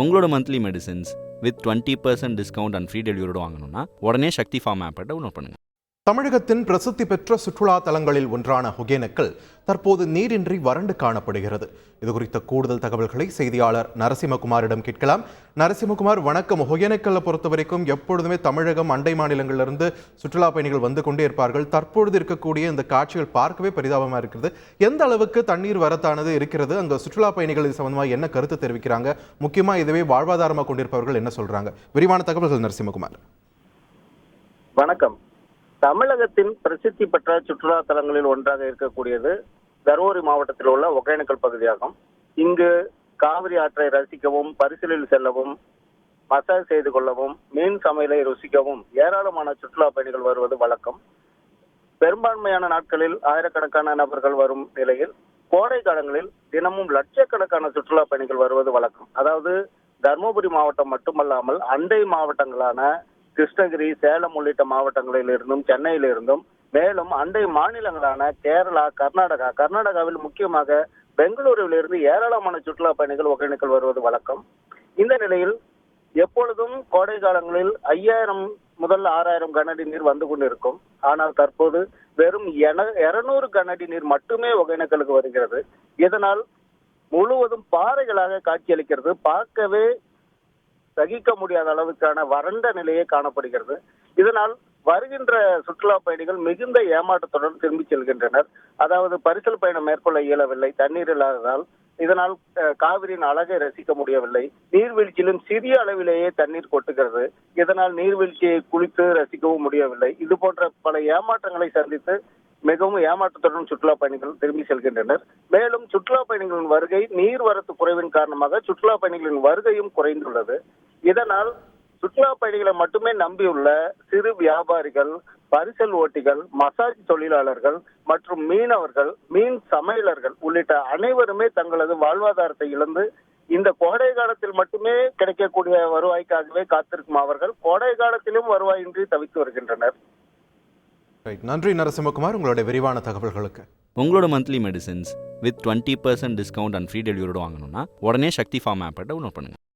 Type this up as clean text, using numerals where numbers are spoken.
உங்களோட monthly medicines with 20% discount and free டெலிவரியோட வாங்கணும்னா உடனே சக்தி ஃபார்ம் ஆப்பை டவுன்லோட் பண்ணுங்கள். தமிழகத்தின் பிரசித்தி பெற்ற சுற்றுலா தலங்களில் ஒன்றான ஒகேனக்கல் தற்போது நீரின்றி வறண்டு காணப்படுகிறது. இது குறித்த கூடுதல் தகவல்களை செய்தியாளர் நரசிம்மகுமாரிடம் கேட்கலாம். நரசிம்மகுமார், வணக்கம். ஒகேனக்கல்லை பொறுத்த வரைக்கும் எப்பொழுதுமே தமிழகம் அண்டை மாநிலங்களிலிருந்து சுற்றுலா பயணிகள் வந்து கொண்டே இருப்பார்கள். தற்பொழுது இருக்கக்கூடிய இந்த காட்சிகள் பார்க்கவே பரிதாபமாக இருக்கிறது. எந்த அளவுக்கு தண்ணீர் வரத்தானது இருக்கிறது? அங்கே சுற்றுலா பயணிகள் இது சம்பந்தமாக என்ன கருத்து தெரிவிக்கிறாங்க? முக்கியமாக இதுவே வாழ்வாதாரமாக கொண்டிருப்பவர்கள் என்ன சொல்றாங்க? விரிவான தகவல்கள் நரசிம்மகுமார். வணக்கம். தமிழகத்தின் பிரசித்தி பெற்ற சுற்றுலா தலங்களில் ஒன்றாக இருக்கக்கூடியது தருமபுரி மாவட்டத்தில் உள்ள ஒகேனக்கல் பகுதியாகும். இங்கு காவிரி ஆற்றை ரசிக்கவும், பரிசலில் செல்லவும், மசாஜ் செய்து கொள்ளவும், மீன் சமையலை ருசிக்கவும் ஏராளமான சுற்றுலா பயணிகள் வருவது வழக்கம். பெரும்பான்மையான நாட்களில் ஆயிரக்கணக்கான நபர்கள் வரும் நிலையில் கோடை காலங்களில் தினமும் லட்சக்கணக்கான சுற்றுலா பயணிகள் வருவது வழக்கம். அதாவது தருமபுரி மாவட்டம் மட்டுமல்லாமல் அண்டை மாவட்டங்களான கிருஷ்ணகிரி, சேலம் உள்ளிட்ட மாவட்டங்களில் இருந்தும், சென்னையிலிருந்தும், மேலும் அண்டை மாநிலங்களான கேரளா, கர்நாடகாவில் முக்கியமாக பெங்களூருவிலிருந்து ஏராளமான சுற்றுலா பயணிகள் ஒகேனக்கல் வருவது வழக்கம். இந்த நிலையில் எப்பொழுதும் கோடை காலங்களில் 5000 முதல் 6000 கனஅடி நீர் வந்து கொண்டிருக்கும். ஆனால் தற்போது வெறும் 200 கனஅடி நீர் மட்டுமே ஒகேனக்கலுக்கு வருகிறது. இதனால் முழுவதும் பாறைகளாக காட்சியளிக்கிறது. பார்க்கவே சகிக்க முடியாத அளவுக்கான வறண்ட நிலையே காணப்படுகிறது. இதனால் வருகின்ற சுற்றுலா பயணிகள் மிகுந்த ஏமாற்றத்துடன் திரும்பி செல்கின்றனர். அதாவது பரிசல் பயணம் மேற்கொள்ள இயலவில்லை, தண்ணீர் இல்லாததால். இதனால் காவிரியின் அழகை ரசிக்க முடியவில்லை. நீர்வீழ்ச்சியிலும் சிறிய அளவிலேயே தண்ணீர் கொட்டுகிறது. இதனால் நீர்வீழ்ச்சியை குளித்து ரசிக்கவும் முடியவில்லை. இது போன்ற பல ஏமாற்றங்களை சந்தித்து மிகவும் ஏமாற்றத்துடன் சுற்றுலா பயணிகள் திரும்பி செல்கின்றனர். மேலும் சுற்றுலா பயணிகளின் வருகை, நீர்வரத்து குறைவின் காரணமாக சுற்றுலா பயணிகளின் வருகையும் குறைந்துள்ளது. இதனால் சுற்றுலா பயணிகளை மட்டுமே நம்பியுள்ள சிறு வியாபாரிகள், பரிசல் ஓட்டிகள், மசாஜ் தொழிலாளர்கள் மற்றும் மீனவர்கள், மீன் சமையலர்கள் உள்ளிட்ட அனைவருமே தங்களது வாழ்வாதாரத்தை இழந்து இந்த கோடை காலத்தில் மட்டுமே கிடைக்கக்கூடிய வருவாய்க்காகவே காத்திருக்கும் அவர்கள் கோடை காலத்திலும் வருவாயின்றி தவித்து வருகின்றனர். நன்றி நரசிம்மகுமார், உங்களுடைய விரிவான தகவல்களுக்கு. உங்களோட monthly medicines with 20% discount and free டெலிவரியோட வாங்கணும்னா உடனே சக்தி ஃபார்ம் ஆப்பை டவுன்லோட் பண்ணுங்கள்.